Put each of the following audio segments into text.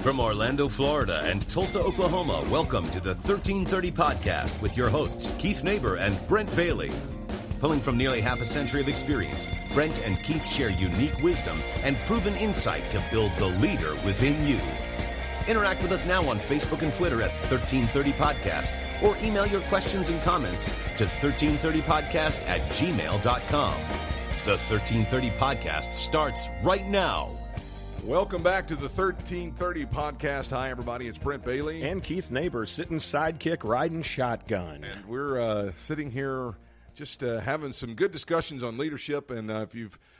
From Orlando, Florida and Tulsa, Oklahoma, welcome to the 1330 Podcast with your hosts, Keith Neighbor and Brent Bailey. Pulling from nearly half a century of experience, Brent and Keith share unique wisdom and proven insight to build the leader within you. Interact with us now on Facebook and Twitter at 1330 Podcast or email your questions and comments to 1330podcast@gmail.com. The 1330 Podcast starts right now. Welcome back to the 1330 Podcast. Hi, everybody. It's Brent Bailey. And Keith Neighbor, sitting sidekick, riding shotgun. And we're sitting here just having some good discussions on leadership. And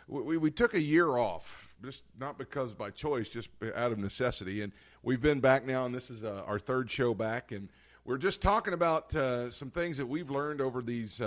we took a year off, just not because by choice, just out of necessity. And we've been back now, and this is our third show back. And we're just talking about some things that we've learned over these,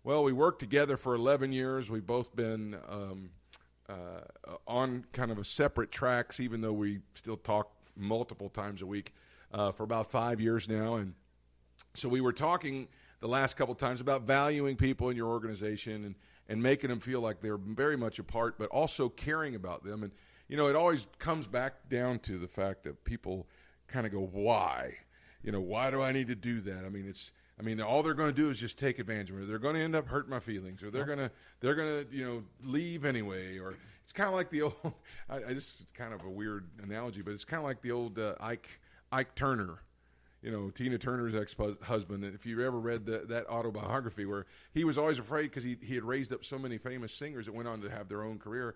we worked together for 11 years. We've both been on kind of a separate tracks, even though we still talk multiple times a week for about 5 years now. And so we were talking the last couple times about valuing people in your organization and making them feel like they're very much a part, but also caring about them. And, you know, it always comes back down to the fact that people kind of go, why? You know, why do I need to do that? I mean, all they're going to do is just take advantage of me. They're going to end up hurting my feelings, or they're going to leave anyway. Or it's kind of like the old. It's kind of a weird analogy, but it's kind of like the old Ike Turner, Tina Turner's ex-husband. If you ever read that autobiography, where he was always afraid because he had raised up so many famous singers that went on to have their own career.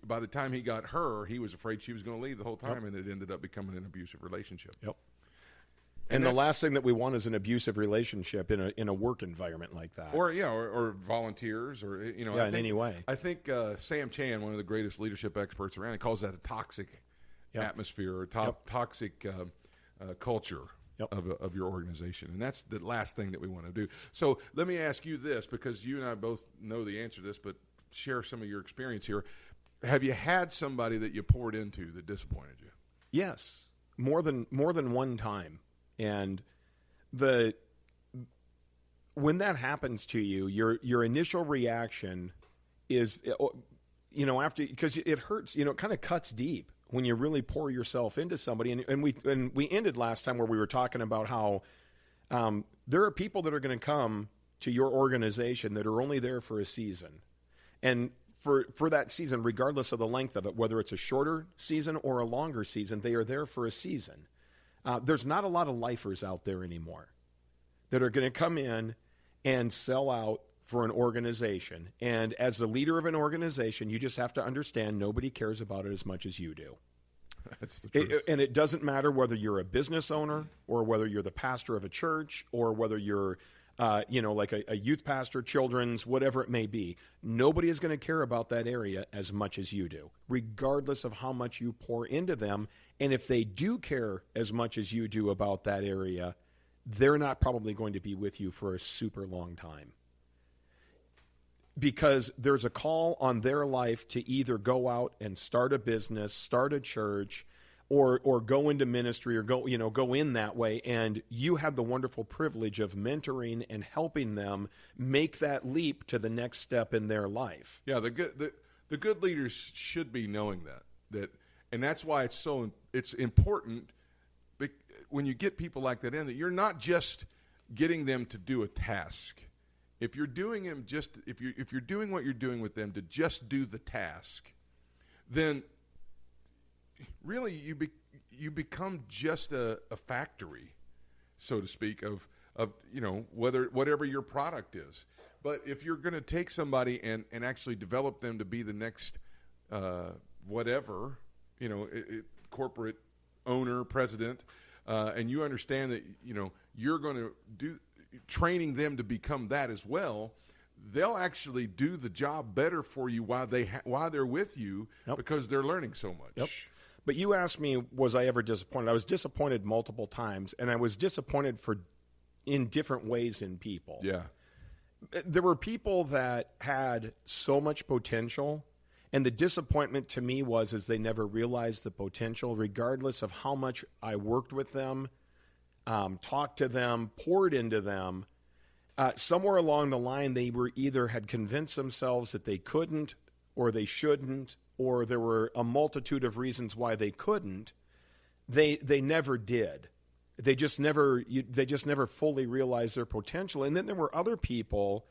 By the time he got her, he was afraid she was going to leave the whole time, and it ended up becoming an abusive relationship. Yep. And the last thing that we want is an abusive relationship in a work environment like that. Or volunteers, or in any way. I think Sam Chan, one of the greatest leadership experts around, he calls that a toxic atmosphere or toxic culture of your organization. And that's the last thing that we want to do. So let me ask you this, because you and I both know the answer to this, but share some of your experience here. Have you had somebody that you poured into that disappointed you? Yes, more than one time. And when that happens to you, your initial reaction is, after, because it hurts, it kind of cuts deep when you really pour yourself into somebody. And we ended last time where we were talking about how there are people that are going to come to your organization that are only there for a season. And for that season, regardless of the length of it, whether it's a shorter season or a longer season, they are there for a season. There's not a lot of lifers out there anymore that are going to come in and sell out for an organization. And as the leader of an organization, you just have to understand nobody cares about it as much as you do. That's the truth. And it doesn't matter whether you're a business owner or whether you're the pastor of a church or whether you're like a youth pastor, children's, whatever it may be. Nobody is going to care about that area as much as you do, regardless of how much you pour into them. And if they do care as much as you do about that area, they're not probably going to be with you for a super long time. Because there's a call on their life to either go out and start a business, start a church, or go into ministry, or go in that way. And you have the wonderful privilege of mentoring and helping them make that leap to the next step in their life. Yeah, the good leaders should be knowing that, and that's why it's important when you get people like that in, that you're not just getting them to do a task. If you're doing if you're doing what you're doing with them to just do the task, then really you become just a factory, so to speak, of whatever your product is. But if you're going to take somebody and actually develop them to be the next corporate owner, president, and you understand that you're going to do training them to become that as well, they'll actually do the job better for you while they're with you, because they're learning so much. Yep. But you asked me, was I ever disappointed? I was disappointed multiple times, and I was disappointed in different ways in people. Yeah. There were people that had so much potential, and the disappointment to me was they never realized the potential, regardless of how much I worked with them, talked to them, poured into them. Somewhere along the line, they were either had convinced themselves that they couldn't or they shouldn't, or there were a multitude of reasons why they couldn't, they never did. They just never fully realized their potential. And then there were other people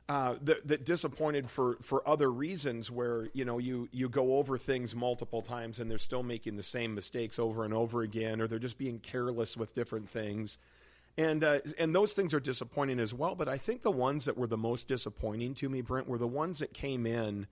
that disappointed for other reasons, where you go over things multiple times and they're still making the same mistakes over and over again, or they're just being careless with different things. And those things are disappointing as well. But I think the ones that were the most disappointing to me, Brent, were the ones that came in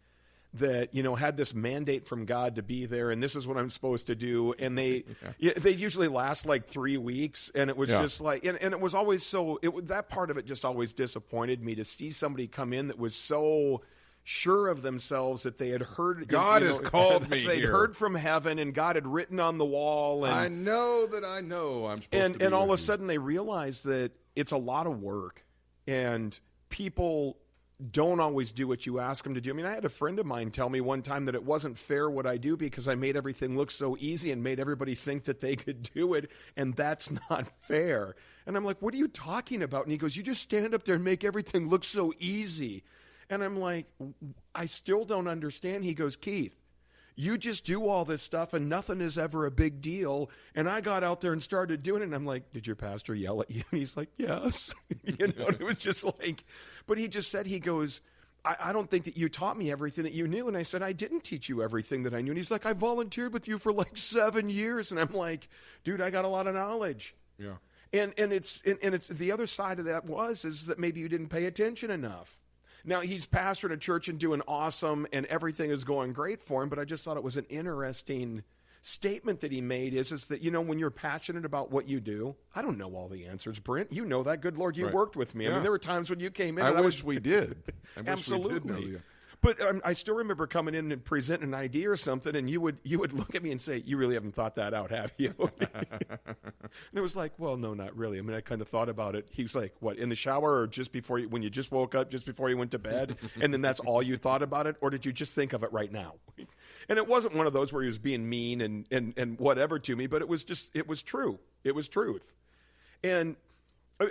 that had this mandate from God to be there, and this is what I'm supposed to do. And they usually last like 3 weeks, and it was just like, and it was always that part of it just always disappointed me, to see somebody come in that was so sure of themselves that they had heard God has called me they'd here. Heard from heaven, and God had written on the wall. And I know I'm supposed to be and all of with a you. sudden they realize that it's a lot of work, and people don't always do what you ask them to do. I mean, I had a friend of mine tell me one time that it wasn't fair what I do, because I made everything look so easy and made everybody think that they could do it, and that's not fair. And I'm like, what are you talking about? And he goes, you just stand up there and make everything look so easy. And I'm like, I still don't understand. He goes, Keith, you just do all this stuff and nothing is ever a big deal. And I got out there and started doing it. And I'm like, did your pastor yell at you? And he's like, yes. It was just like, but he just said, he goes, I don't think that you taught me everything that you knew. And I said, I didn't teach you everything that I knew. And he's like, I volunteered with you for like 7 years. And I'm like, dude, I got a lot of knowledge. Yeah. And it's the other side of that is that maybe you didn't pay attention enough. Now, he's pastoring a church and doing awesome, and everything is going great for him, but I just thought it was an interesting statement that he made is that, when you're passionate about what you do, I don't know all the answers, Brent. You know that. Good Lord, you worked with me. I mean, there were times when you came in. I wish we did. Absolutely. We did know you. But I still remember coming in and presenting an idea or something, and you would look at me and say, you really haven't thought that out, have you? And it was like, well, no, not really. I mean, I kind of thought about it. He's like, what, in the shower, or just before when you just woke up, just before you went to bed, and then that's all you thought about it? Or did you just think of it right now? And it wasn't one of those where he was being mean and whatever to me, but it was true. It was truth. And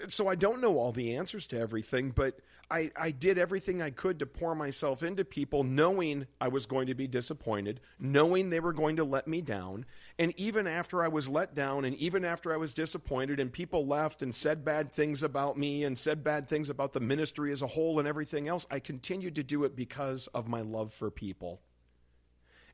so I don't know all the answers to everything, but I did everything I could to pour myself into people, knowing I was going to be disappointed, knowing they were going to let me down. And even after I was let down, and even after I was disappointed, and people left and said bad things about me and said bad things about the ministry as a whole and everything else, I continued to do it because of my love for people.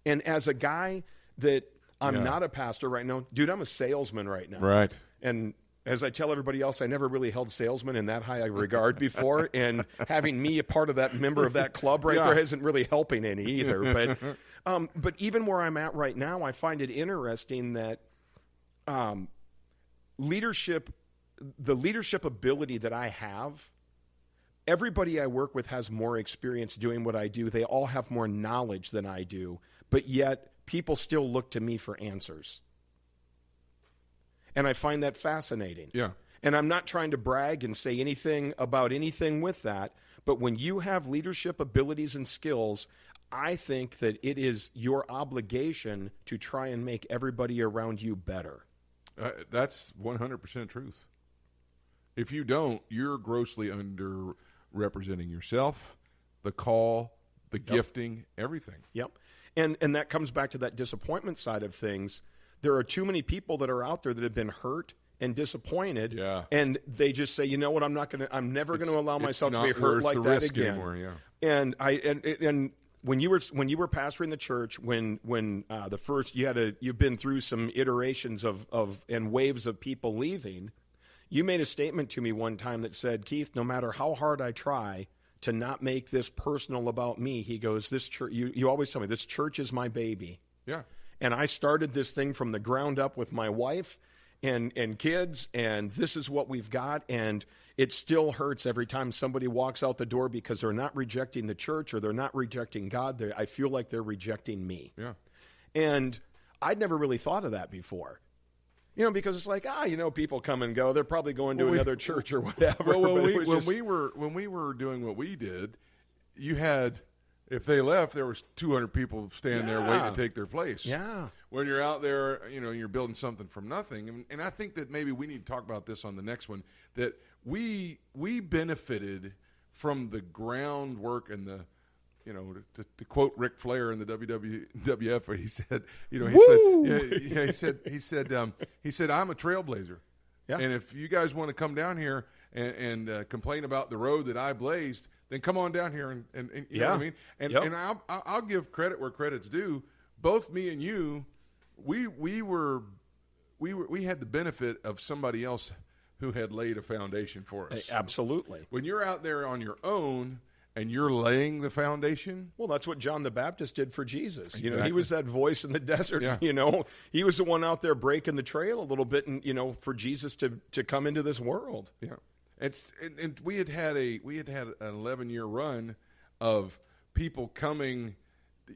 And as a guy that I'm not a pastor right now, dude, I'm a salesman right now. Right. And as I tell everybody else, I never really held salesmen in that high a regard before, and having me a part of that member of that club right there isn't really helping any either. But even where I'm at right now, I find it interesting that the leadership ability that I have, everybody I work with has more experience doing what I do. They all have more knowledge than I do, but yet people still look to me for answers. And I find that fascinating. Yeah. And I'm not trying to brag and say anything about anything with that, but when you have leadership abilities and skills, I think that it is your obligation to try and make everybody around you better. That's 100% truth. If you don't, you're grossly underrepresenting yourself, the call, the gifting, everything. Yep. And that comes back to that disappointment side of things. There are too many people that are out there that have been hurt and disappointed, and they just say, you know what, I'm never going to allow myself to be hurt like that again. Anymore, And when you were pastoring the church, when the first you've been through some iterations of and waves of people leaving, you made a statement to me one time that said, Keith, no matter how hard I try to not make this personal about me, he goes, this church, you always tell me, this church is my baby. Yeah. And I started this thing from the ground up with my wife and kids, and this is what we've got. And it still hurts every time somebody walks out the door because they're not rejecting the church or they're not rejecting God. I feel like they're rejecting me. Yeah. And I'd never really thought of that before. Because it's like, people come and go. They're probably going to another church or whatever. Well, when we were doing what we did, you had, if they left, there was 200 people standing there waiting to take their place. Yeah. When you're out there, you're building something from nothing. And I think that maybe we need to talk about this on the next one, that we benefited from the groundwork and the to quote Ric Flair in the WWF, where he said, he said, I'm a trailblazer. Yeah. And if you guys want to come down here and complain about the road that I blazed, then come on down here and you know what I mean? And I'll give credit where credit's due. Both me and you, we had the benefit of somebody else who had laid a foundation for us. Absolutely. When you're out there on your own and you're laying the foundation. Well, that's what John the Baptist did for Jesus. Exactly. He was that voice in the desert. Yeah. He was the one out there breaking the trail a little bit, and for Jesus to come into this world. Yeah, and we had an 11-year run of people coming.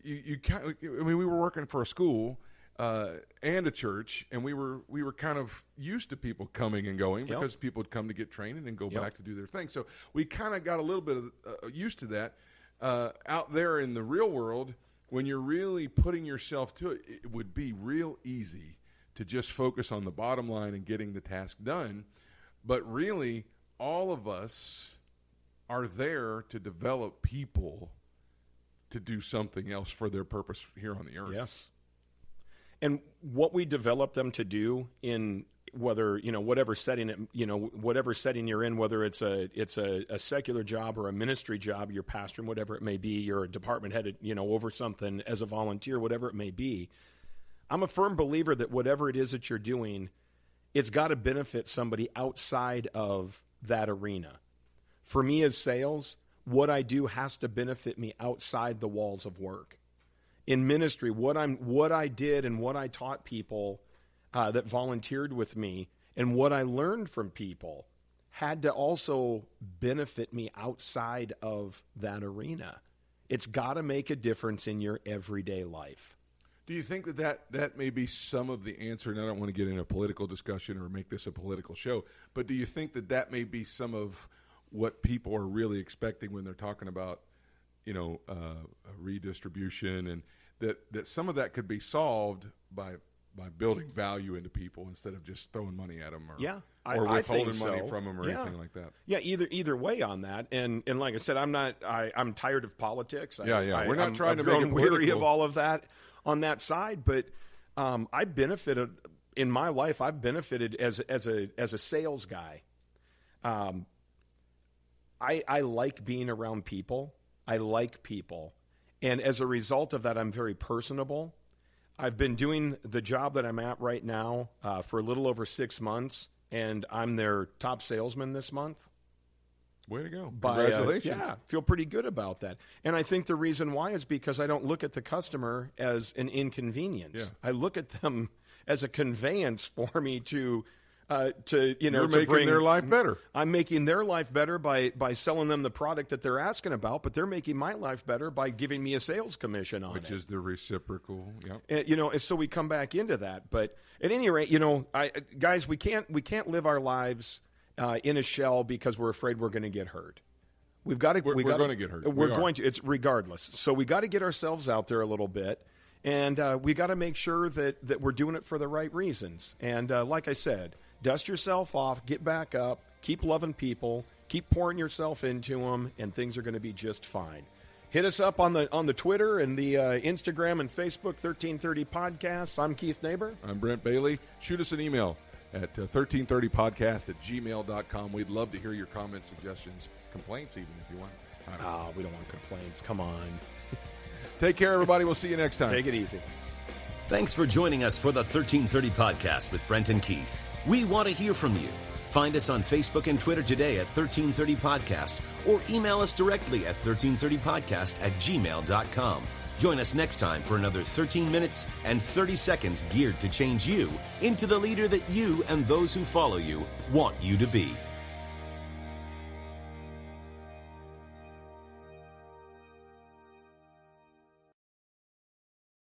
We were working for a school and a church, and we were kind of used to people coming and going because people would come to get trained and then go back to do their thing. So we kind of got a little bit of used to that. Out there in the real world, when you're really putting yourself to it, it would be real easy to just focus on the bottom line and getting the task done. But really, all of us are there to develop people to do something else for their purpose here on the earth. Yes. And what we develop them to do in whether, whatever setting whatever setting you're in, whether it's a secular job or a ministry job, you're pastoring, whatever it may be, you're a department head, over something as a volunteer, whatever it may be. I'm a firm believer that whatever it is that you're doing, it's got to benefit somebody outside of that arena. For me as sales, what I do has to benefit me outside the walls of work. In ministry, what I did and what I taught people that volunteered with me and what I learned from people had to also benefit me outside of that arena. It's got to make a difference in your everyday life. Do you think that may be some of the answer? And I don't want to get in a political discussion or make this a political show, but do you think that may be some of what people are really expecting when they're talking about, redistribution, and that some of that could be solved by building value into people instead of just throwing money at them or withholding money from them or anything like that? Yeah, either way on that. And like I said, I'm tired of politics. We're not trying to make it weary political. of all of that on that side, but I benefited in my life. I've benefited as a sales guy. I like being around people. I like people. And as a result of that, I'm very personable. I've been doing the job that I'm at right now for a little over 6 months, and I'm their top salesman this month. Way to go. Congratulations. Yeah, feel pretty good about that. And I think the reason why is because I don't look at the customer as an inconvenience. Yeah. I look at them as a conveyance for me to You're making their life better. I'm making their life better by selling them the product that they're asking about, but they're making my life better by giving me a sales commission on it. Which is the reciprocal. Yep. And, so we come back into that. But at any rate, guys, we can't live our lives in a shell because we're afraid we're going to get hurt. We're going to get hurt. We're going to. It's regardless. So we got to get ourselves out there a little bit. And we got to make sure that we're doing it for the right reasons. And like I said, dust yourself off, get back up, keep loving people, keep pouring yourself into them, and things are going to be just fine. Hit us up on the Twitter and the Instagram and Facebook, 1330 Podcasts. I'm Keith Neighbor. I'm Brent Bailey. Shoot us an email at 1330podcast@gmail.com. We'd love to hear your comments, suggestions, complaints even if you want. We don't want complaints. Come on. Take care, everybody. We'll see you next time. Take it easy. Thanks for joining us for the 1330 Podcast with Brent and Keith. We want to hear from you. Find us on Facebook and Twitter today at 1330 Podcast or email us directly at 1330podcast@gmail.com. Join us next time for another 13 minutes and 30 seconds geared to change you into the leader that you and those who follow you want you to be.